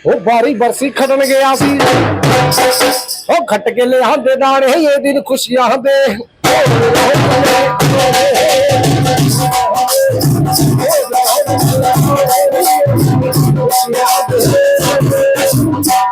ਉਹ ਬਾਰੀ ਬਰਸੀ ਖੜਨ ਗਿਆ ਸੀ ਉਹ ਖੱਟ ਕੇ ਲਿਆਂਦੇ ਦਾਣੇ ਇਹ ਦਿਨ ਖੁਸ਼ੀਆਂ ਦੇ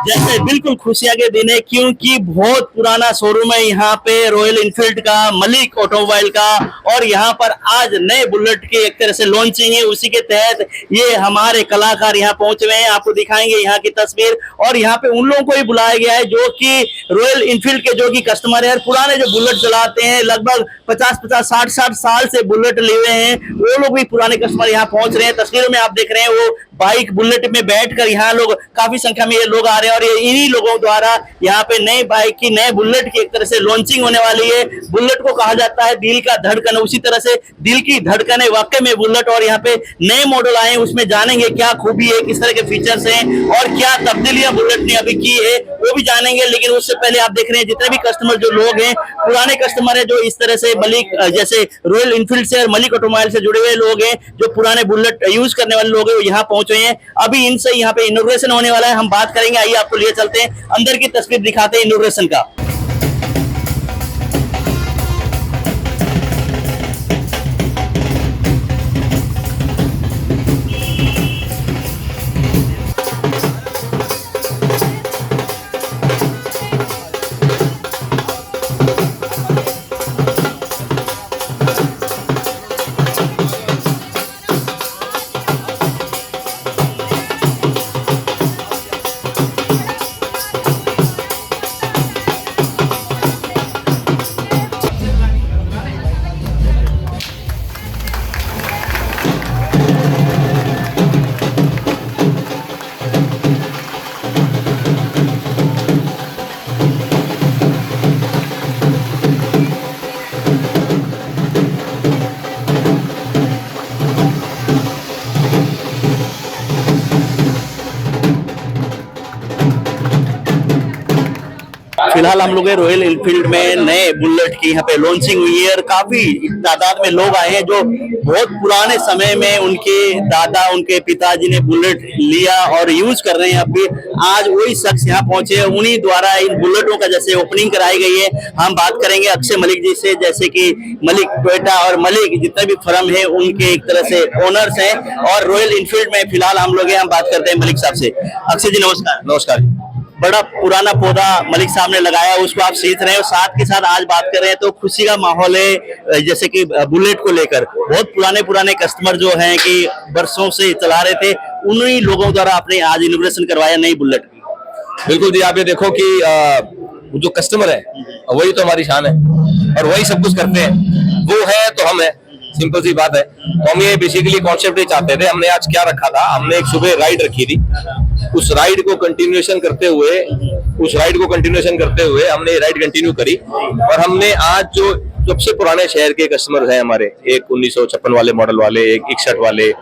जैसे बिल्कुल खुशियां के दिन है क्योंकि बहुत पुराना शोरूम है यहाँ पे रॉयल इनफील्ड का, मलिक ऑटोमोबाइल का, और यहाँ पर आज नए बुलेट की एक तरह से लॉन्चिंग है। उसी के तहत ये हमारे कलाकार यहाँ पहुंचे हुए हैं, आपको दिखाएंगे यहाँ की तस्वीर। और यहाँ पे उन लोगों को भी बुलाया गया है जो कि रॉयल इनफील्ड के जो कि कस्टमर है, पुराने जो बुलेट चलाते हैं, लगभग 50-50 60-60 साल से बुलेट लिए हुए हैं, वो लोग भी पुराने कस्टमर यहाँ पहुंच रहे हैं। तस्वीरों में आप देख रहे हैं वो बाइक बुलेट में बैठकर यहाँ लोग, काफी संख्या में ये लोग आ रहे हैं और ये इन्हीं लोगों द्वारा यहाँ पे नए बाइक की, नए बुलेट की एक तरह से लॉन्चिंग होने वाली है। बुलेट को कहा जाता है दिल का धड़कन, उसी तरह से दिल की धड़कन है वाकई में बुलेट। और यहाँ पे नए मॉडल आए हैं, उसमें जानेंगे क्या खूबी है, किस तरह के फीचर्स हैं और क्या तब्दीलियां बुलेट ने अभी की है वो भी जानेंगे। लेकिन उससे पहले आप देख रहे हैं जितने भी कस्टमर जो लोग हैं, पुराने कस्टमर है जो इस तरह से मलिक, जैसे रॉयल इनफील्ड से और मलिक ऑटोमोबाइल से जुड़े हुए लोग हैं, जो पुराने बुलेट यूज करने वाले लोग हैं, वो यहाँ पहुंचे हैं। अभी इनसे यहाँ पे इनॉग्रेशन होने वाला है, हम बात करेंगे। आइए आपको लिए चलते हैं, अंदर की तस्वीर दिखाते हैं इनॉग्रेशन का। फिलहाल हम लोग रॉयल इनफील्ड में नए बुलेट की यहाँ पे लॉन्चिंग हुई है और काफी तादाद में लोग आए हैं जो बहुत पुराने समय में उनके दादा, उनके पिताजी ने बुलेट लिया और यूज कर रहे हैं। अभी आज वही शख्स यहाँ पहुंचे हैं, उन्हीं द्वारा इन बुलेटों का जैसे ओपनिंग कराई गई है। हम बात करेंगे अक्षय मलिक जी से, जैसे कि मलिक टोयोटा और मलिक जितने भी फर्म है उनके एक तरह से ओनर्स हैं। और रॉयल इनफील्ड में फिलहाल हम लोग हम बात करते हैं मलिक साहब से। अक्षय जी नमस्कार। नमस्कार। बड़ा पुराना पौधा मलिक साहब ने लगाया, उसको आप सीख रहे हैं और साथ के साथ आज बात कर रहे हैं तो खुशी का माहौल है। जैसे कि बुलेट को लेकर बहुत पुराने कस्टमर जो हैं कि बरसों से चला रहे थे, उन्हीं लोगों द्वारा आपने आज इनॉग्रेशन करवाया नई बुलेट की। बिल्कुल जी, आप ये देखो कि जो कस्टमर है वही तो हमारी शान है और वही सब कुछ करते हैं, वो है तो हम है, सिंपल सी बात है। तो हम ये बेसिकली कॉन्सेप्ट ही चाहते थे। हमने आज क्या रखा था, हमने एक सुबह राइड रखी थी, उस राइड को कंटिन्यूएशन करते हुए हमने राइड कंटिन्यू करी। और हमने आज जो सबसे पुराने शहर के कस्टमर हैं हमारे, एक 1956 वाले मॉडल वाले, एक 61 वाले,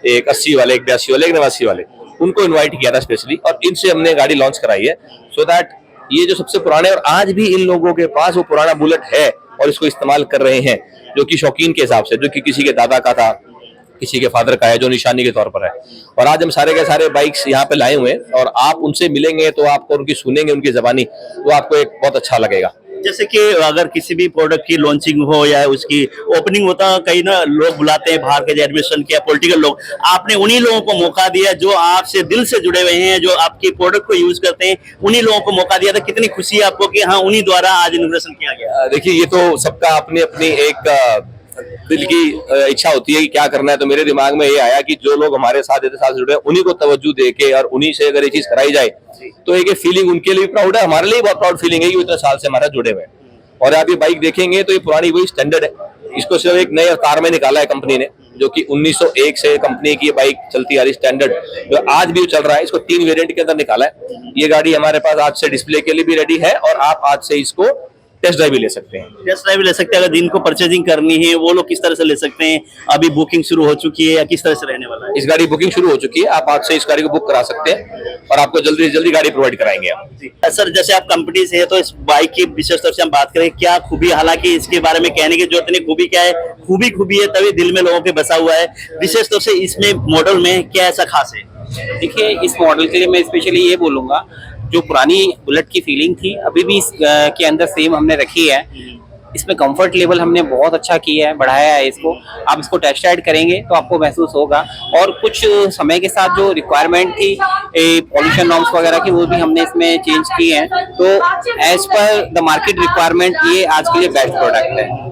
एक 80 वाले, एक 82 वाले, एक 89 वाले, उनको इन्वाइट किया था स्पेशली और इनसे हमने गाड़ी लॉन्च कराई है। सो दैट ये जो सबसे पुराने, और आज भी इन लोगों के पास वो पुराना बुलेट है और इसको इस्तेमाल कर रहे हैं, जो कि शौकीन के हिसाब से, जो कि किसी के दादा का था, किसी के फादर का है, जो निशानी के तौर पर है। और आज हम सारे के सारे बाइक्स यहाँ पे लाए हुए हैं और आप उनसे मिलेंगे तो आपको उनकी सुनेंगे, उनकी जबानी, तो आपको एक बहुत अच्छा लगेगा। जैसे कि अगर किसी भी प्रोडक्ट की लॉन्चिंग हो या उसकी ओपनिंग होता, कई ना लोग बुलाते हैं बाहर के एडमिनिस्ट्रेशन के या पॉलिटिकल लोग, आपने उन्हीं लोगों को मौका दिया जो आपसे दिल से जुड़े हुए हैं, जो आपके प्रोडक्ट को यूज करते हैं, उन्हीं लोगों को मौका दिया था। कितनी खुशी है आपको कि हाँ उन्हीं द्वारा आज इनॉग्रेशन किया गया। देखिए, ये तो सबका अपनी अपनी एक दिल की इच्छा होती है कि क्या करना है। तो मेरे दिमाग में ये आया कि जो लोग हमारे साथ इतने साल से जुड़े हैं, उन्हीं को तवज्जो देके और उन्हीं से अगर ये चीज कराई जाए तो एक फीलिंग उनके लिए प्राउड है, हमारे लिए बहुत प्राउड फीलिंग है कि इतने साल से हमारे जुड़े हुए हैं। और आप ये बाइक देखेंगे तो ये पुरानी वही स्टैंडर्ड है, इसको सिर्फ एक नए अवतार में निकाला है कंपनी ने, जो कि 1901 से कंपनी की बाइक चलती आ रही स्टैंडर्ड, जो आज भी चल रहा है। इसको 3 वेरिएंट के अंदर निकाला है। ये गाड़ी हमारे पास आज से डिस्प्ले के लिए भी रेडी है और आप आज से इसको टेस्ट ड्राइव भी ले सकते हैं। टेस्ट ड्राइव भी ले सकते हैं। अगर जिनको परचेजिंग करनी है वो लोग किस तरह से ले सकते हैं? अभी बुकिंग शुरू हो चुकी है या किस तरह से रहने वाला है? इस गाड़ी बुकिंग शुरू हो चुकी है, आप आज से इस गाड़ी को बुक करा सकते हैं और आपको जल्दी से जल्दी गाड़ी प्रोवाइड कराएंगे हम। सर, जैसे आप कंपनी से है तो इस बाइक की विशेष तौर से हम बात करें, क्या खूबी, हालांकि इसके बारे में कहने की जरूरत नहीं, खूबी क्या है, खूबी है तभी दिल में लोगों के बसा हुआ है। विशेष तौर से इसमें मॉडल में क्या ऐसा खास है? देखिए, इस मॉडल के लिए मैं स्पेशली ये बोलूंगा, जो पुरानी बुलेट की फीलिंग थी अभी भी के अंदर सेम हमने रखी है। इसमें कंफर्ट लेवल हमने बहुत अच्छा किया है, बढ़ाया है इसको। आप इसको टेस्ट राइड करेंगे तो आपको महसूस होगा। और कुछ समय के साथ जो रिक्वायरमेंट थी पॉल्यूशन नॉर्म्स वगैरह की, वो भी हमने इसमें चेंज की हैं। तो as per the market requirement ये आज के लिए बेस्ट प्रोडक्ट है।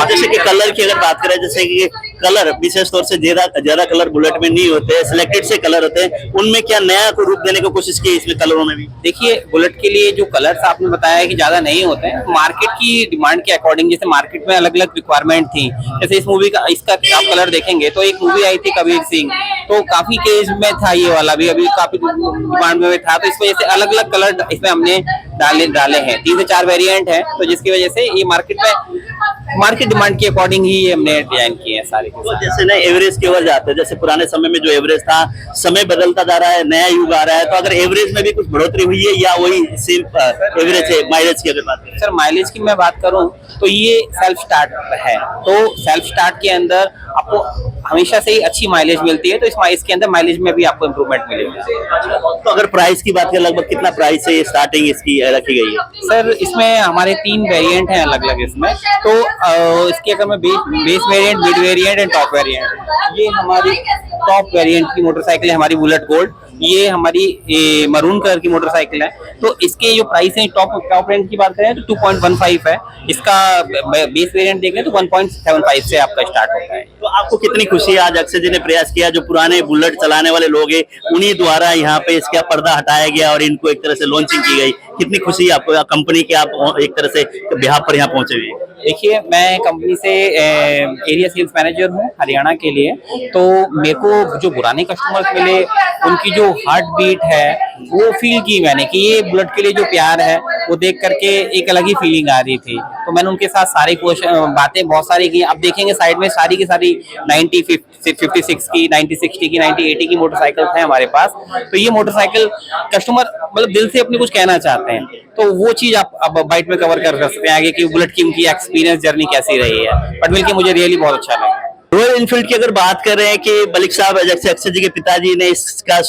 जैसे कि कलर की अगर बात करें, जैसे कि कलर विशेष तौर से ज्यादा कलर बुलेट में नहीं होते, सिलेक्टेड से कलर होते हैं, उनमें क्या नया को रूप देने की कोशिश की इसमें कलरों में भी? देखिए, बुलेट के लिए जो कलर्स आपने बताया है कि ज्यादा नहीं होते हैं, मार्केट की डिमांड के अकॉर्डिंग, जैसे मार्केट में अलग अलग रिक्वायरमेंट थी। जैसे इस मूवी का इसका आप कलर देखेंगे तो एक मूवी आई थी कबीर सिंह, तो काफी केस में था ये वाला भी, अभी काफी डिमांड में था। तो इस वजह से अलग अलग कलर इसमें हमने डाले हैं, 3 से 4 वेरिएंट है। तो जिसकी वजह से ये मार्केट डिमांड के अकॉर्डिंग ही ये हमने डिजाइन किए हैं सारे। तो जैसे ना एवरेज की ओर जाते हैं, जैसे पुराने समय में जो एवरेज था, समय बदलता जा रहा है, नया युग आ रहा है, तो अगर एवरेज में भी कुछ बढ़ोतरी हुई है या वही सेम एवरेज है? माइलेज की अगर बात करें सर, माइलेज की मैं बात करूं तो ये सेल्फ स्टार्ट है। तो सेल्फ स्टार्ट के अंदर आपको हमेशा से ही अच्छी माइलेज मिलती है, तो इसके अंदर माइलेज में भी आपको इम्प्रूवमेंट मिलेगा। तो अगर प्राइस की बात करें, लगभग कितना प्राइस है स्टार्टिंग इसकी रखी गई है? सर, इसमें हमारे 3 वेरिएंट हैं अलग अलग इसमें। तो इसके अगर मैं base variant, mid variant and top variant, ये हमारी टॉप वेरिएंट की मोटरसाइकिल है, हमारी बुलेट गोल्ड। ये हमारी मरून कलर की मोटरसाइकिल है। तो इसके जो प्राइस है टॉप रेंज की बात करें तो 2.15 है। इसका बेस वेरिएंट देखें तो 1.75 से आपका स्टार्ट होता है। तो आपको कितनी खुशी है आज अक्षय जी ने प्रयास किया, जो पुराने बुलेट चलाने वाले लोग हैं उन्हीं द्वारा यहाँ पे इसका पर्दा हटाया गया और इनको एक तरह से लॉन्चिंग की गई? कितनी खुशी है आपको कंपनी के, आप एक तरह से बिहार पर यहाँ पहुंचे हुए? देखिए, मैं कंपनी से एरिया सेल्स मैनेजर हूँ हरियाणा के लिए। तो मेरे को जो पुराने कस्टमर्स मिले, उनकी जो हार्ट बीट है वो फील की मैंने, कि ये बुलेट के लिए जो प्यार है वो देख करके एक अलग ही फीलिंग आ रही थी। तो मैंने उनके साथ सारी बातें बहुत सारी की। अब देखेंगे साइड में सारी की सारी 90, 56 की, 90, 60 की, 90, 80 की मोटरसाइकिल है हमारे पास। तो ये मोटरसाइकिल कस्टमर मतलब दिल से अपनी कुछ कहना चाहते हैं, तो वो चीज आप अब बाइट में कवर कर सकते हैं आगे कि बुलेट की उनकी एक्सपीरियंस जर्नी कैसी रही है। बट मिलके मुझे रियली बहुत अच्छा लगा। रॉयल इनफील्ड की अगर बात कर रहे हैं कि मलिक साहब, जैसे अक्षय जी के पिताजी ने इसका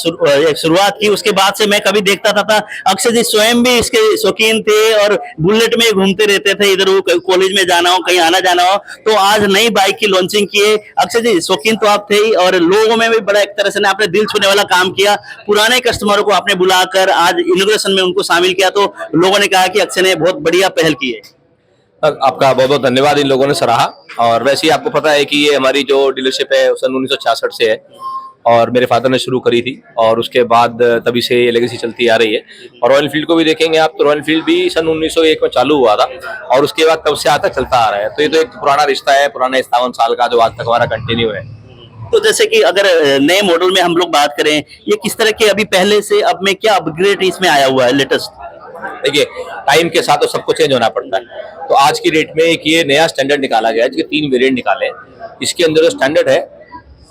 शुरुआत की, उसके बाद से मैं कभी देखता था अक्षय जी स्वयं भी इसके शौकीन थे और बुलेट में घूमते रहते थे, इधर वो कॉलेज में जाना हो, कहीं आना जाना हो। तो आज नई बाइक की लॉन्चिंग की है। अक्षय जी, शौकीन तो आप थे ही और लोगों में भी बड़ा एक तरह से आपने दिल छूने वाला काम किया। पुराने कस्टमरों को आपने बुलाकर आज इनोग्रेशन में उनको शामिल किया, तो लोगों ने कहा कि अक्षय ने बहुत बढ़िया पहल की है। आपका बहुत बहुत धन्यवाद, इन लोगों ने सराहा। और वैसे ही आपको पता है कि ये हमारी जो डीलरशिप है सन 1966 से है और मेरे फादर ने शुरू करी थी और उसके बाद तभी से ये लेगेसी चलती आ रही है। और रॉयल एनफील्ड को भी देखेंगे आप तो रॉयल एनफील्ड भी सन 1901 में चालू हुआ था और उसके बाद तब से आज तक चलता आ रहा है। तो ये तो एक पुराना रिश्ता है, पुराने 57 साल का, जो आज तक हमारा कंटिन्यू है। तो जैसे कि अगर नए मॉडल में हम लोग बात करें, ये किस तरह के अभी पहले से अब में क्या अपग्रेड इसमें आया हुआ है लेटेस्ट? देखिए, टाइम के साथ तो सबको चेंज होना पड़ता है। तो आज की डेट में एक ये नया स्टैंडर्ड निकाला गया है, जिसके 3 वेरिएंट निकाले हैं। इसके अंदर जो स्टैंडर्ड है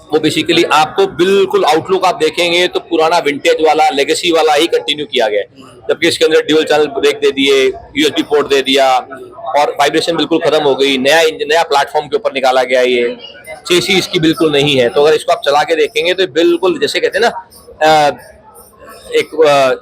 वो बेसिकली आपको बिल्कुल आउटलुक आप देखेंगे तो पुराना विंटेज वाला, लेगेसी वाला ही कंटिन्यू किया गया है। जबकि इसके अंदर ड्यूल चैनल ब्रेक दे दिए, यूएसबी पोर्ट दे दिया और वाइब्रेशन बिल्कुल खत्म हो गई। नया इंजन, नया प्लेटफॉर्म के ऊपर निकाला गया है। ये चेसी इसकी बिल्कुल नहीं है। तो अगर इसको आप चला के देखेंगे तो बिल्कुल जैसे कहते हैं ना,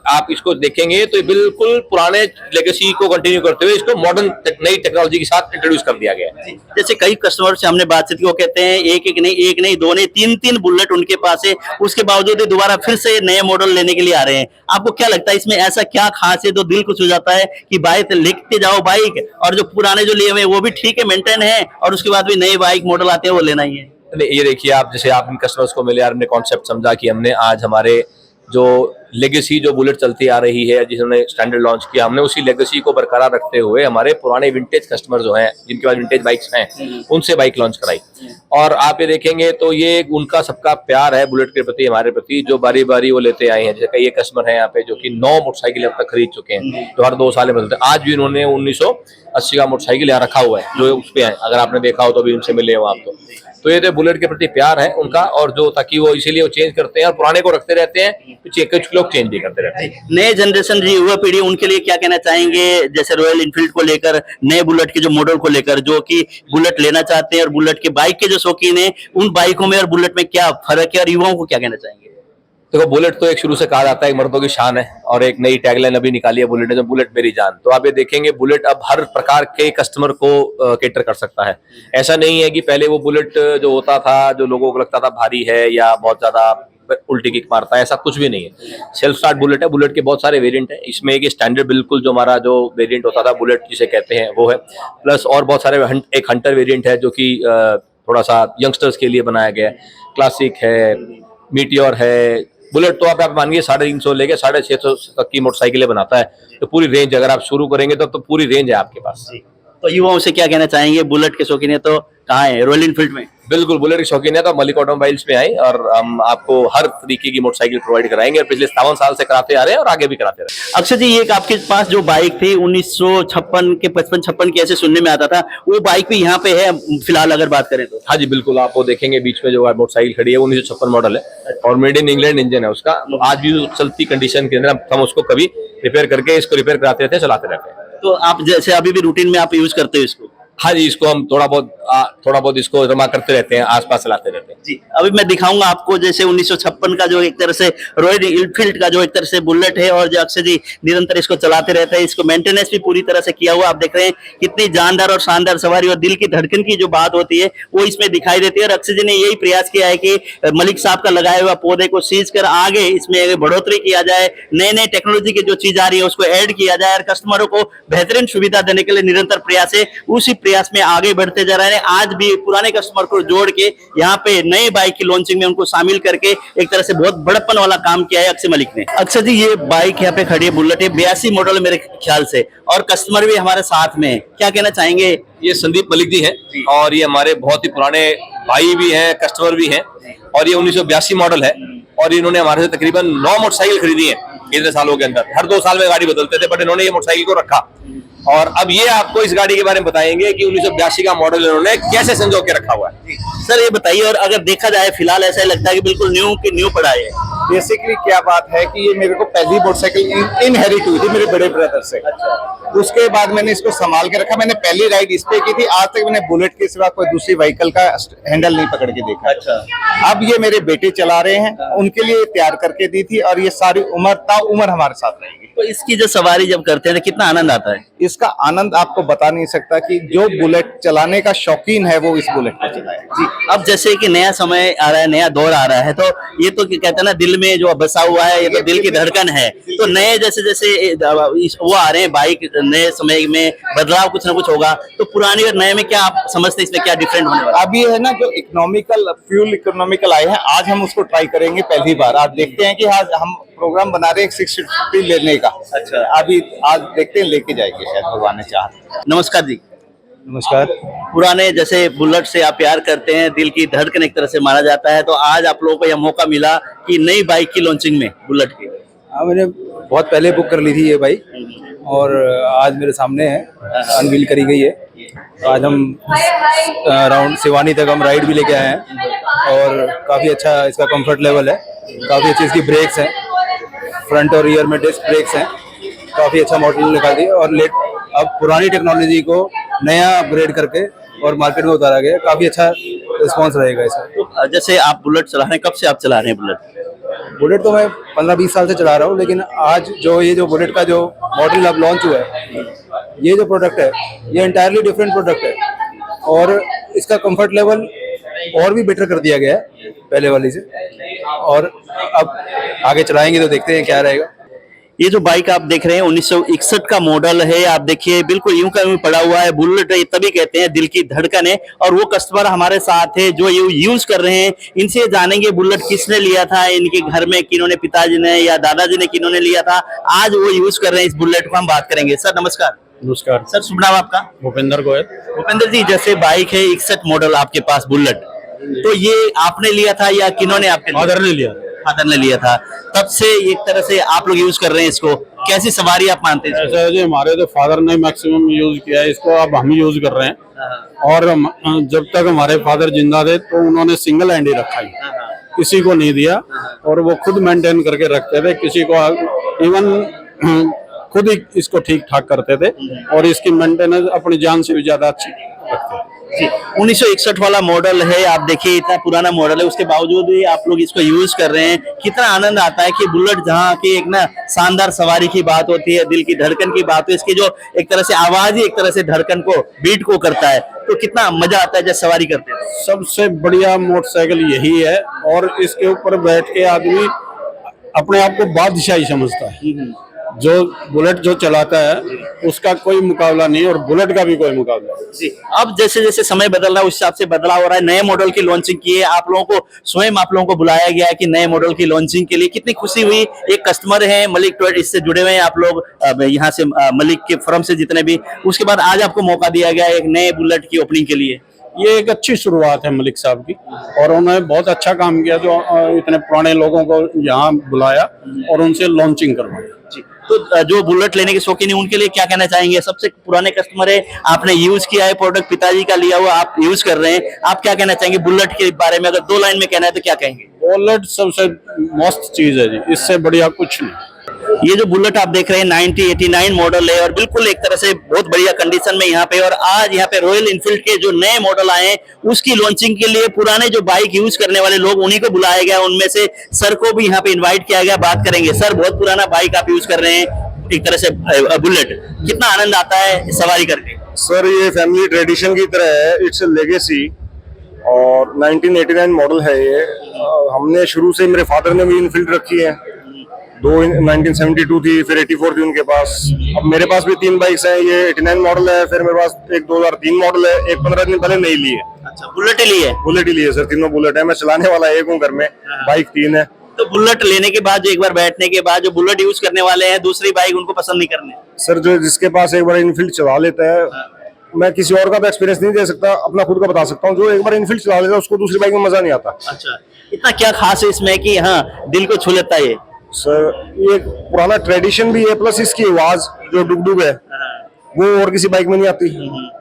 आप इसको देखेंगे तो बिल्कुल पुराने लेगेसी को कंटिन्यू करते हुए इसको मॉडर्न नई टेक्नोलॉजी के साथ इंट्रोड्यूस कर दिया गया है। जैसे कई कस्टमर से हमने बातचीत की, वो कहते हैं एक नहीं, 2 नहीं, 3 बुलेट उनके पास है, उसके बावजूद भी दोबारा फिर से नए मॉडल लेने के लिए आ रहे हैं। आपको क्या लगता है इसमें ऐसा क्या खास है जो दिल खुश हो जाता है कि बाइक लिखते जाओ बाइक, और जो पुराने जो लिए हुए वो भी ठीक है, मेंटेन है, और उसके बाद भी नए बाइक मॉडल आते हैं वो लेना ही है? ये देखिए, आप जैसे आप इन कस्टमर्स को मिले और हमने कॉन्सेप्ट समझा कि हमने आज हमारे जो लेगेसी जो बुलेट चलती आ रही है, जिन्होंने स्टैंडर्ड लॉन्च किया, हमने उसी लेगेसी को बरकरार रखते हुए हमारे पुराने विंटेज कस्टमर जो हैं, जिनके पास विंटेज बाइक्स हैं, उनसे बाइक लॉन्च कराई। और आप ये देखेंगे तो ये उनका सबका प्यार है बुलेट के प्रति, हमारे प्रति, जो बारी बारी वो लेते आए हैं। जैसे कई कस्टमर हैं यहाँ पे जो कि 9 मोटरसाइकिल अब तक खरीद चुके हैं, जो हर 2 साल में मिलते हैं। आज भी उन्होंने 1980 का मोटरसाइकिल यहाँ रखा हुआ है, जो उस पे है। अगर आपने देखा हो तो भी उनसे मिले हो आप तो ये तो बुलेट के प्रति प्यार है उनका, और जो ताकि वो इसीलिए वो चेंज करते हैं और पुराने को रखते रहते हैं, तो कुछ लोग चेंज भी करते रहते हैं। नए जनरेशन जी, युवा पीढ़ी, उनके लिए क्या कहना चाहेंगे, जैसे रॉयल इनफील्ड को लेकर, नए बुलेट के जो मॉडल को लेकर, जो कि बुलेट लेना चाहते हैं और बुलेट के बाइक के जो शौकीन है, उन बाइकों में और बुलेट में क्या फर्क है, और युवाओं को क्या कहना चाहेंगे? देखो बुलेट तो एक शुरू से कहा जाता है एक मर्दों की शान है, और एक नई टैगलाइन अभी निकाली है बुलेट ने, जो बुलेट मेरी जान। तो आप ये देखेंगे बुलेट अब हर प्रकार के कस्टमर को केटर कर सकता है। ऐसा नहीं है कि पहले वो बुलेट जो होता था, जो लोगों को लगता था भारी है या बहुत ज्यादा उल्टी किक मारता है, ऐसा कुछ भी नहीं है। सेल्फ स्टार्ट बुलेट है। बुलेट के बहुत सारे वेरिएंट हैं, इसमें एक स्टैंडर्ड बिल्कुल जो हमारा जो वेरिएंट होता था बुलेट जिसे कहते हैं वो है, प्लस और बहुत सारे एक हंटर वेरिएंट है जो कि थोड़ा सा यंगस्टर्स के लिए बनाया गया है। क्लासिक है, मीटियोर है। बुलेट तो आप मानिए 350 लेके 650 तक की मोटरसाइकिलें बनाता है। तो पूरी रेंज अगर आप शुरू करेंगे तो पूरी रेंज है आपके पास। तो युवाओं से क्या कहना चाहेंगे? बुलेट के शौकीन है तो कहाँ है? रॉयल इनफील्ड में। बिल्कुल, बुलेट के शौकीन है तो मलिक ऑटोमोबाइल्स में आए और हम आपको हर तरीके की मोटरसाइकिल प्रोवाइड कराएंगे, और पिछले 57 साल से कराते आ रहे हैं और आगे भी कराते रहे। अक्षय जी, एक आपके पास जो बाइक थी 1956 के 55-56 की ऐसे सुनने में आता था, वो बाइक भी यहाँ पे है फिलहाल अगर बात करें तो? हाँ जी बिल्कुल, आप वो देखेंगे बीच में जो मोटरसाइकिल खड़ी है 1956 मॉडल है और मेड इन इंग्लैंड इंजन है उसका। आज भी चलती कंडीशन के अंदर हम उसको कभी रिपेयर करके इसको रिपेयर कराते रहते हैं, चलाते रहते हैं। तो आप जैसे अभी भी रूटीन में आप यूज करते हो इसको? हाँ जी, इसको हम थोड़ा बहुत इसको जमा करते रहते हैं, आसपास चलाते रहते हैं जी। अभी मैं दिखाऊंगा आपको जैसे 1956 का जो एक तरह से रॉयल इनफील्ड का जो एक तरह से बुलेट है, और जो अक्षय जी निरंतर इसको चलाते रहते हैं, इसको मेंटेनेंस भी पूरी तरह से किया हुआ। आप देख रहे हैं कितनी जानदार और शानदार सवारी और दिल की धड़कन की जो बात होती है वो इसमें दिखाई देती है। और अक्षय जी ने यही प्रयास किया है कि मलिक साहब का लगाया हुआ पौधे को सींच कर आगे इसमें बढ़ोतरी किया जाए, नए नए टेक्नोलॉजी की जो चीज आ रही है उसको ऐड किया जाए, और कस्टमरों को बेहतरीन सुविधा देने के लिए निरंतर प्रयास है। उसी प्रयास में आगे बढ़ते जा रहे हैं। आज भी पुराने कस्टमर को जोड़ के यहाँ पे नई बाइक की लॉन्चिंग में उनको शामिल करके एक तरह से बहुत बड़प्पन वाला काम किया है अक्षय मलिक ने। अक्षय जी, ये बाइक यहाँ पे खड़ी है, बुलेट है, 82 मॉडल मेरे ख्याल से, और कस्टमर भी हमारे साथ में है, क्या कहना चाहेंगे? ये संदीप मलिक जी हैं और ये हमारे बहुत ही पुराने भाई भी हैं, कस्टमर भी हैं, और ये 1982 मॉडल है और इन्होंने हमारे से तकरीबन 9 मोटरसाइकिल खरीदी है इतने सालों के अंदर। हर 2 साल में गाड़ी बदलते थे, बट इन्होंने ये मोटरसाइकिल को रखा। और अब ये आपको इस गाड़ी के बारे में बताएंगे कि 1982 का मॉडल इन्होंने कैसे संजो के रखा हुआ है। सर ये बताइए, और अगर देखा जाए फिलहाल ऐसा लगता है कि बिल्कुल न्यू की न्यू पड़ा है। बेसिकली क्या बात है कि ये मेरे को पहली मोटरसाइकिल इनहेरिट हुई थी मेरे बड़े ब्रदर से। उसके बाद मैंने इसको संभाल के रखा। मैंने पहली राइड इस पे की थी, आज तक मैंने बुलेट के सिवा कोई दूसरी व्हीकल का हैंडल नहीं पकड़ के देखा। अच्छा। अब ये मेरे बेटे चला रहे हैं, उनके लिए तैयार करके दी थी, और ये सारी उम्र ताउम्र हमारे साथ रहेगी। तो इसकी जो सवारी जब करते हैं तो कितना आनंद आता है? इसका आनंद आपको बता नहीं सकता कि जो बुलेट चलाने का शौकीन है वो इस बुलेट को चलाए। जी। अब जैसे कि नया समय आ रहा है, नया दौर आ रहा है, तो ये तो कहते हैं ना दिल में जो बसा हुआ है, ये तो दिल की धड़कन है। तो नए जैसे जैसे वो आ रहे हैं बाइक, नए समय में बदलाव कुछ ना कुछ होगा, तो पुरानी और नए में क्या आप समझते हैं, इसमें क्या डिफरेंट होने वाला है? अब ये है ना जो इकोनॉमिकल फ्यूल इकोनॉमिकल आए हैं, आज हम उसको ट्राई करेंगे पहली बार। आज देखते हैं कि आज हम प्रोग्राम बना रहे हैं 650 लेने का। अच्छा। अभी आज देखते हैं, लेके जाएंगे शायद भगवान ने चाहा। नमस्कार जी। नमस्कार। पुराने जैसे बुलेट से आप प्यार करते हैं, दिल की धड़कन एक तरह से माना जाता है, तो आज आप लोगों को यह मौका मिला कि नई बाइक की लॉन्चिंग में बुलेट की। हाँ, मैंने बहुत पहले बुक कर ली थी ये बाइक, और आज मेरे सामने है, अनवील करी गई है। तो आज हम अराउंड सिवानी तक हम राइड भी लेके आए हैं, और काफ़ी अच्छा इसका कंफर्ट लेवल है, काफ़ी अच्छी इसकी ब्रेक्स हैं, फ्रंट और रियर में डिस्क ब्रेक्स हैं, काफ़ी अच्छा मॉडल निकाल दिया। और अब पुरानी टेक्नोलॉजी को नया अपग्रेड करके और मार्केट में उतारा गया, काफ़ी अच्छा रिस्पॉन्स रहेगा इसका। तो जैसे आप बुलेट चला रहे हैं, कब से आप चला रहे हैं बुलेट? बुलेट तो मैं 15-20 साल से चला रहा हूँ, लेकिन आज जो ये जो बुलेट का जो मॉडल अब लॉन्च हुआ है, ये जो प्रोडक्ट है ये इंटायरली डिफरेंट प्रोडक्ट है, और इसका कंफर्ट लेवल और भी बेटर कर दिया गया है पहले वाली से। और अब आगे चलाएंगे तो देखते हैं क्या रहेगा। ये जो बाइक आप देख रहे हैं 1961 का मॉडल है। आप देखिए बिल्कुल यूं का यूं पड़ा हुआ है। बुलेट ये तभी कहते हैं दिल की धड़कन है, और वो कस्टमर हमारे साथ है जो ये यूज कर रहे हैं। इनसे जानेंगे बुलेट किसने लिया था, इनके घर में किन्होंने, पिताजी ने या दादाजी ने किन्होंने लिया था, आज वो यूज कर रहे हैं इस बुलेट को। हम बात करेंगे। सर नमस्कार। नमस्कार सर, शुभ नाम आपका? भूपेंद्र गोयल। भूपेंद्र जी, जैसे बाइक है 61 मॉडल आपके पास बुलेट, तो ये आपने लिया था या किन्होंने आपके? फादर ने लिया। फादर ने लिया था। तब से एक तरह से आप लोग यूज कर रहे हैं इसको, कैसी सवारी आप मानते हैं? ऐसा है जी, हमारे तो फादर ने मैक्सिमम यूज किया है इसको, अब हम यूज कर रहे हैं। और जब तक हमारे फादर जिंदा थे तो उन्होंने सिंगल हैंड ही रखा है, किसी को नहीं दिया, और वो खुद मेंटेन करके रखते थे, किसी को इवन खुद ही इसको ठीक ठाक करते थे, और इसकी मेंटेनेंस अपनी जान से भी ज्यादा अच्छी रखते थे। जी 1961 वाला मॉडल है, आप देखिए इतना पुराना मॉडल है, उसके बावजूद भी आप लोग इसको यूज कर रहे हैं। कितना आनंद आता है कि बुलेट जहाँ की एक ना शानदार सवारी की बात होती है, दिल की धड़कन की बात है, इसकी जो एक तरह से आवाज ही एक तरह से धड़कन को बीट को करता है, तो कितना मजा आता है जब सवारी करते हैं। सबसे बढ़िया मोटरसाइकिल यही है, और इसके ऊपर बैठ के आदमी अपने आप को बादशाही समझता है। जो बुलेट जो चलाता है उसका कोई मुकाबला नहीं, और बुलेट का भी कोई मुकाबला नहीं। जी अब जैसे जैसे समय बदल रहा है उस हिसाब से बदलाव हो रहा है, नए मॉडल की लॉन्चिंग की है, आप लोगों को स्वयं आप लोगों को बुलाया गया है कि नए मॉडल की लॉन्चिंग के लिए, कितनी खुशी हुई। एक कस्टमर है मलिक टॉय इससे जुड़े हुए हैं आप लोग, यहाँ से मलिक के फर्म से जितने भी, उसके बाद आज आपको मौका दिया गया है एक नए बुलेट की ओपनिंग के लिए। ये एक अच्छी शुरुआत है मलिक साहब की, और उन्होंने बहुत अच्छा काम किया जो इतने पुराने लोगों को यहाँ बुलाया और उनसे लॉन्चिंग करवाया। तो जो बुलेट लेने के शौकीन है उनके लिए क्या कहना चाहेंगे? सबसे पुराने कस्टमर है, आपने यूज किया है प्रोडक्ट, पिताजी का लिया हुआ आप यूज कर रहे हैं, आप क्या कहना चाहेंगे बुलेट के बारे में? अगर 2 लाइन में कहना है तो क्या कहेंगे? बुलेट सबसे मस्त चीज है जी, इससे बढ़िया कुछ नहीं। ये जो बुलेट आप देख रहे हैं 1989 मॉडल है, और बिल्कुल एक तरह से बहुत बढ़िया कंडीशन में यहाँ पे, और आज यहाँ पे रॉयल इनफील्ड के जो नए मॉडल आए हैं उसकी लॉन्चिंग के लिए पुराने जो बाइक यूज करने वाले लोग उन्हीं को बुलाया गया, उनमें से सर को भी यहाँ पे इनवाइट किया गया। बात करेंगे सर, बहुत पुराना बाइक आप यूज कर रहे हैं एक तरह से बुलेट, कितना आनंद आता है सवारी करके? सर ये फैमिली ट्रेडिशन की तरह है, इट्स लेगेसी, और 1989 मॉडल है ये। हमने शुरू से, मेरे फादर ने भी इनफील्ड रखी है, 1972 थी, फिर 84 थी उनके पास। अब मेरे पास भी 3 बाइक्स हैं, ये 89 मॉडल है, फिर मेरे पास एक 2003 मॉडल है, एक 15 दिन पहले नई ली है। अच्छा, बुलेट ही ली है? बुलेट ही ली है सर, तीनों बुलेट है। मैं चलाने वाला एक हूँ घर में, बाइक 3 है। तो बुलेट लेने के बाद, जो एक बार बैठने के बाद जो बुलेट यूज करने वाले हैं, दूसरी बाइक उनको पसंद नहीं करने? सर जो जिसके पास एक बार इनफील्ड चला लेता है, मैं किसी और का तो एक्सपीरियंस नहीं दे सकता, अपना खुद का बता सकता हूँ, जो एक बार इनफील्ड चला लेता है उसको दूसरी बाइक में मजा नहीं आता। अच्छा, इतना क्या खास है इसमें कि हाँ दिल को छू लेता है ये? सर ये एक पुराना ट्रेडिशन भी है, प्लस इसकी आवाज जो डुगडुग है वो और किसी बाइक में नहीं आती।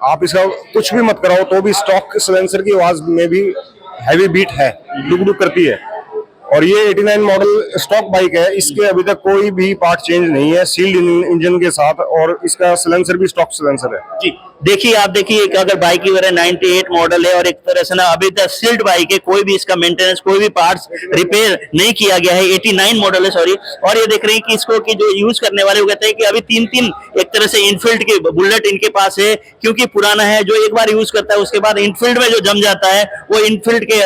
आप इसका कुछ भी मत कराओ तो भी स्टॉक साइलेंसर की आवाज में भी हैवी बीट है, डुगडुग करती है। और ये 89 मॉडल स्टॉक बाइक है, इसके अभी तक कोई भी पार्ट चेंज नहीं है, सील्ड इंजन के साथ, और इसका साइलेंसर भी स्टॉक साइलेंसर है जी। देखिए आप देखिए, अगर बाइक की वजह 98 मॉडल है और एक तरह से ना अभी तक सील्ड बाइक है, कोई भी इसका मेंटेनेंस, कोई भी पार्ट्स रिपेयर नहीं किया गया है। 89 मॉडल है, सॉरी। और ये देख रहे हैं कि इसको कि जो यूज करने वाले वो कहते हैं कि अभी 3 एक तरह से इनफील्ड के बुलेट इनके पास है, क्योंकि पुराना है, जो एक बार यूज करता है उसके बाद इनफील्ड में जो जम जाता है वो इनफील्ड के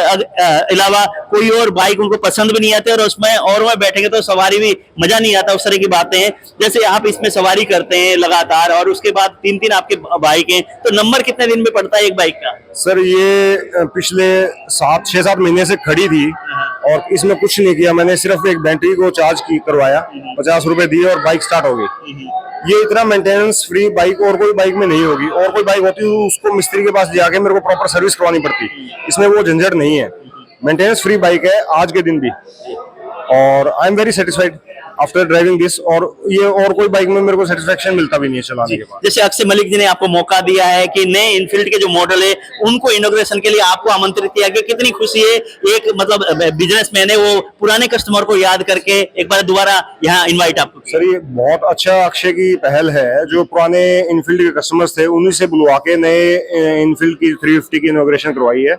अलावा कोई और बाइक उनको पसंद भी नहीं आते, और उसमें और में बैठेंगे तो सवारी भी मजा नहीं आता। उस तरह की बातें हैं। जैसे आप इसमें सवारी करते हैं लगातार, और उसके बाद 3 आपके बाइक हैं, तो नंबर कितने दिन में पड़ता है एक बाइक का? सर ये पिछले 6-7 महीने से खड़ी थी, और इसमें कुछ नहीं किया मैंने, सिर्फ एक बैटरी को चार्ज करवाया, 50 रुपए दिए और बाइक स्टार्ट हो गई। ये इतना मेंटेनेंस फ्री बाइक और कोई बाइक में नहीं होगी। और कोई बाइक होती तो उसको मिस्त्री के पास जाके मेरे को प्रॉपर सर्विस करवानी पड़ती, इसमें वो झंझट नहीं है। मेंटेनेंस फ्री बाइक है आज के दिन भी, और I am very satisfied after driving this. और ये और कोई बाइक में मेरे को सेटिस्फेक्शन मिलता भी नहीं है चलाने के बाद। जैसे अक्षय मलिक जी ने आपको मौका दिया है कि नए इनफील्ड के जो मॉडल है उनको इनॉग्रेशन के लिए आपको आमंत्रित किया गया, कितनी खुशी है। एक मतलब बिजनेसमैन है, वो पुराने कस्टमर को याद करके एक बार दोबारा यहाँ इनवाइट आपको। सर ये बहुत अच्छा अक्षय की पहल है, जो पुराने इनफील्ड के कस्टमर्स थे उन्हीं से बुलवा के नए इनफील्ड की 350 की इनॉग्रेशन करवाई है।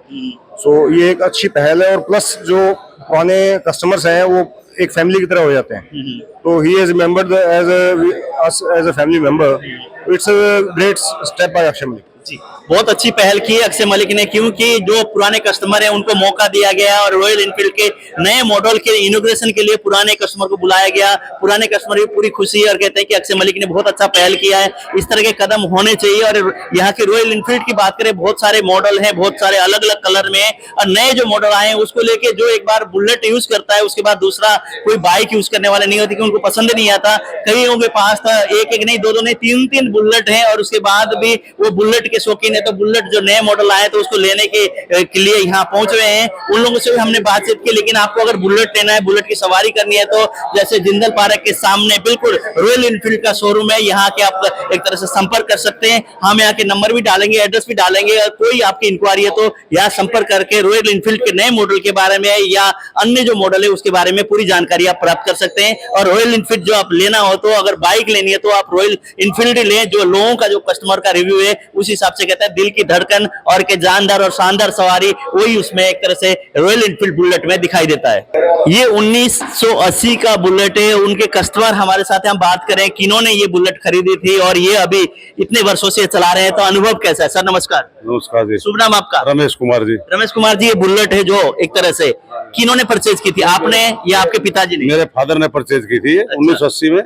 सो ये एक अच्छी पहल है, और प्लस जो पुराने कस्टमर्स हैं वो एक फैमिली की तरह हो जाते हैं। तो he is remembered as a family member. It's a great step by Akshay Malik. जी, बहुत अच्छी पहल की है अक्षय मलिक ने, क्योंकि जो पुराने कस्टमर हैं उनको मौका दिया गया, और रॉयल इनफील्ड के नए मॉडल के इनॉग्रेशन के लिए पुराने कस्टमर को बुलाया गया। पुराने कस्टमर की पूरी खुशी है और कहते हैं कि अक्षय मलिक ने बहुत अच्छा पहल किया है। इस तरह के कदम होने चाहिए। और यहाँ के रॉयल इनफील्ड की बात करें, बहुत सारे मॉडल हैं, बहुत सारे अलग अलग कलर में, और नए जो मॉडल आए हैं उसको लेके जो एक बार बुलेट यूज करता है उसके बाद दूसरा कोई बाइक यूज करने वाले नहीं होती, कि उनको पसंद नहीं आता। कईयों के पास था एक नहीं, 2 नहीं, 3 बुलेट हैं, और उसके बाद भी वो बुलेट के शौकीन है। तो बुलेट जो नए मॉडल आए तो उसको लेने के लिए यहाँ पहुंच रहे हैं। उन लोगों से भी हमने बातचीत की। लेकिन आपको अगर बुलेट लेना है, बुलेट की सवारी करनी है, तो जैसे जिंदल पार्क के सामने बिल्कुल रॉयल इनफील्ड का शोरूम है, यहाँ के आप एक तरह से संपर्क कर सकते हैं। हम यहाँ के नंबर भी डालेंगे, एड्रेस भी डालेंगे, और कोई आपकी इंक्वायरी है तो यहाँ संपर्क करके रॉयल इनफील्ड के नए मॉडल के बारे में या अन्य जो मॉडल है उसके बारे में पूरी जानकारी आप प्राप्त कर सकते हैं। और रॉयल इनफील्ड जो आप लेना हो, तो अगर बाइक लेनी है तो आप रॉयल इनफील्ड लें। जो लोगों का जो कस्टमर का रिव्यू है उस हिसाब हिसाब से कहते हैं दिल की धड़कन और के जानदार और शानदार सवारी, वही उसमें एक तरह से रॉयल एनफील्ड बुलेट में दिखाई देता है। ये 1980 का बुलेट है। उनके कस्टमर हमारे साथ हैं, हम बात करें किन्होंने ये बुलेट खरीदी थी और ये अभी इतने वर्षों से चला रहे हैं, तो अनुभव कैसा है? सर नमस्कार। नमस्कार जी। शुभ नाम आपका? रमेश कुमार जी। रमेश कुमार जी, ये बुलेट है जो एक तरह से किन्होंने परचेज की थी, आपने या आपके पिताजी ने? मेरे फादर ने परचेज की थी 1980 में,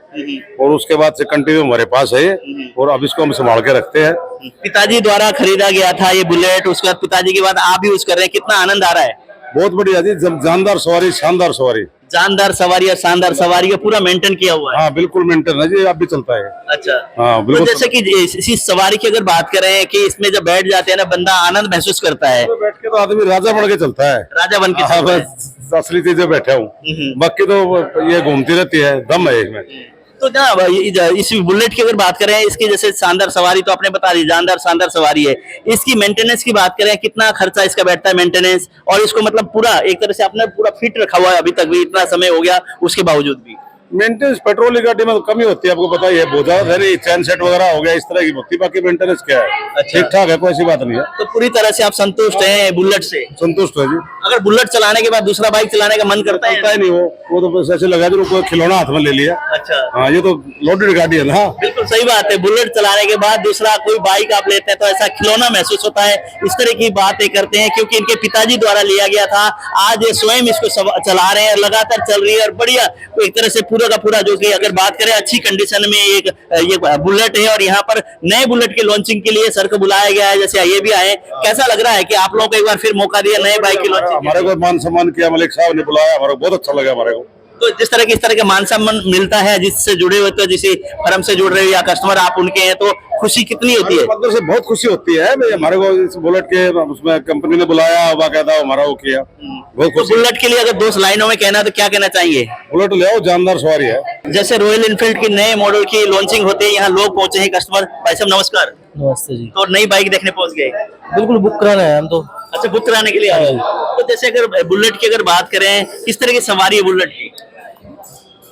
और उसके बाद से कंटिन्यू हमारे पास है ये, और अब इसको हम संभाल के रखते हैं। पिताजी द्वारा खरीदा गया था ये बुलेट, उसके बाद पिताजी के बाद आप यूज कर रहे हैं, कितना आनंद आ रहा है? बहुत बढ़िया जी, जानदार सवारी, शानदार सवारी। जानदार सवारी और शानदार सवारी का पूरा मेंटेन किया हुआ है। हाँ बिल्कुल मेंटेन है जी, अब भी चलता है। अच्छा। हाँ तो बिल्कुल। जैसे कि इस सवारी की अगर बात करें कि इसमें जब बैठ जाते हैं ना, बंदा आनंद महसूस करता है, तो बैठ के तो आदमी राजा बन के चलता है, राजा बन के हाँ, चलता है। बस असली चीजें बैठा हूँ, बाकी तो ये घूमती रहती है, दम है इसमें। तो ना इस बुलेट की अगर बात करें, इसकी जैसे शानदार सवारी तो आपने बता दी, जानदार शानदार सवारी है, इसकी मेंटेनेंस की बात करें, कितना खर्चा इसका बैठता है मेंटेनेंस, और इसको मतलब पूरा एक तरह से आपने पूरा फिट रखा हुआ है अभी तक भी, इतना समय हो गया उसके बावजूद भी? मेंटेनेंस पेट्रोल की गाड़ी में तो कमी होती है, आपको पता ही है, बहुत ज्यादा चैन सेट वगैरह हो गया, इस तरह की होती है, बाकी मेंटेनेंस क्या है, ठीक ठाक है, कोई ऐसी बात नहीं है। तो पूरी तरह से आप संतुष्ट हैं बुलेट से? संतुष्ट है जी। अगर बुलेट चलाने के बाद दूसरा बाइक चलाने का मन करता पता है? ही नहीं, वो तो बस ऐसे लगा जो कोई खिलौना हाथ में ले लिया। अच्छा। हाँ, ये तो लोडेड गाड़ी है ना। बिल्कुल सही बात है, बुलेट चलाने के बाद दूसरा कोई बाइक आप लेते हैं तो ऐसा खिलौना महसूस होता है, इस तरह की बातें करते हैं, क्योंकि इनके पिताजी द्वारा लिया गया था, आज ये स्वयं इसको चला रहे हैं, लगातार चल रही है, और बढ़िया एक तरह से पूरा का पूरा, जो कि अगर बात करें अच्छी कंडीशन में एक ये बुलेट है। और यहाँ पर नए बुलेट के लॉन्चिंग के लिए सर को बुलाया गया है, जैसे ये भी आए, कैसा लग रहा है कि आप लोगों को एक बार फिर मौका दिया नए बाइक की लॉन्चिंग? हमारे को मान सम्मान किया, मलिक साहब ने बुलाया, हमारे को बहुत अच्छा लगा हमारे को। तो जिस तरह का मान सम्मान मिलता है, जिससे जुड़े हुए, तो जिस फर्म से जुड़ रहे हो या कस्टमर आप उनके हैं, तो खुशी कितनी होती है? मतलब से बहुत खुशी होती है, हमारे को इस बुलेट के उसमें कंपनी ने बुलाया, बाकायदा हमारा वो किया, बहुत तो खुशी। बुलेट के लिए अगर 2 लाइनों में कहना तो क्या कहना चाहिए? बुलेट ले आओ, जानदार सवारी है। जैसे रॉयल एनफील्ड की नए मॉडल की लॉन्चिंग होती है, यहाँ लोग पहुंचे हैं, कस्टमर। भाई साहब नमस्कार। नमस्ते जी। तो नई बाइक देखने पहुंच गए? बिल्कुल बुक कराना है हम तो। अच्छा, बुक कराने के लिए आए हो। तो जैसे अगर बुलेट की अगर बात करें, किस तरह की सवारी है बुलेट की?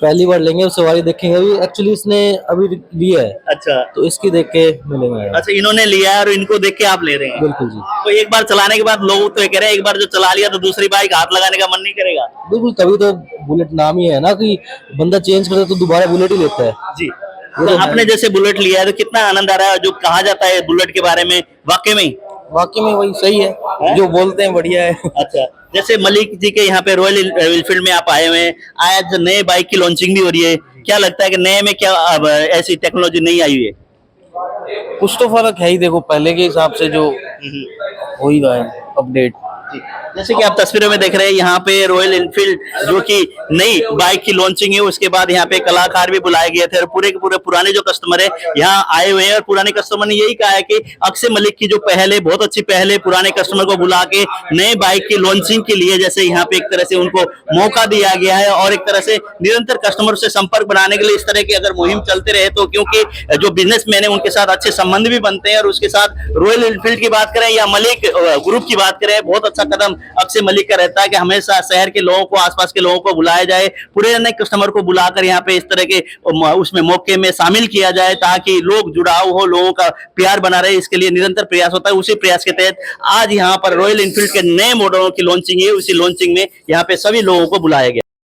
पहली बार लेंगे, उस सवारी देखेंगे, अभी एक्चुअली इसने अभी लिया है, अच्छा। तो इसकी देख के मिलेंगे। अच्छा, इन्होंने लिया है और इनको देख के आप ले रहे हैं? बिल्कुल जी। तो एक बार चलाने के बाद लोग तो ये कह रहे हैं, एक बार जो चला लिया तो दूसरी बाइक हाथ लगाने का मन नहीं करेगा? बिल्कुल, तभी तो बुलेट नाम ही है ना कि बंदा चेंज करता है तो दोबारा बुलेट ही लेता है जी। तो आपने जैसे बुलेट लिया है तो कितना आनंद आ रहा है? जो कहा जाता है बुलेट के बारे में, वाकई में वही सही है, जो बोलते हैं बढ़िया है। अच्छा, जैसे मलिक जी के यहाँ पे रॉयल एनफील्ड में आप आए हुए हैं, आज नए बाइक की लॉन्चिंग भी हो रही है, क्या लगता है कि नए में क्या अब ऐसी टेक्नोलॉजी नहीं आई हुई है? कुछ तो फर्क है ही, देखो पहले के हिसाब से जो हो ही रहा है अपडेट। जैसे कि आप तस्वीरों में देख रहे हैं, यहाँ पे रॉयल एनफील्ड जो कि नई बाइक की लॉन्चिंग है, उसके बाद यहाँ पे कलाकार भी बुलाए गए थे, और पूरे के पूरे पुराने जो कस्टमर है यहाँ आए हुए हैं, और पुराने कस्टमर ने यही कहा है कि अक्षय मलिक की जो पहले बहुत अच्छी पहले पुराने कस्टमर को बुला के नए बाइक की लॉन्चिंग के लिए जैसे यहाँ पे एक तरह से उनको मौका दिया गया है, और एक तरह से निरंतर कस्टमर से संपर्क बनाने के लिए इस तरह की अगर मुहिम चलते रहे, तो क्योंकि जो बिजनेसमैन है उनके साथ अच्छे संबंध भी बनते हैं, और उसके साथ रॉयल एनफील्ड की बात करें या मलिक ग्रुप की बात करें, बहुत अच्छा कदम अक्षय मलिक का रहता है कि हमेशा शहर के लोगों को, आसपास के लोगों को बुलाया जाए, पुराने कस्टमर को बुलाकर यहाँ पे इस तरह के उसमें मौके में शामिल किया जाए, ताकि लोग जुड़ाव हो, लोगों का प्यार बना रहे, इसके लिए निरंतर प्रयास होता है। उसी प्रयास के तहत आज यहाँ पर रॉयल एनफील्ड के नए मॉडलों की लॉन्चिंग है, उसी लॉन्चिंग में यहाँ पे सभी लोगों को बुलाया गया।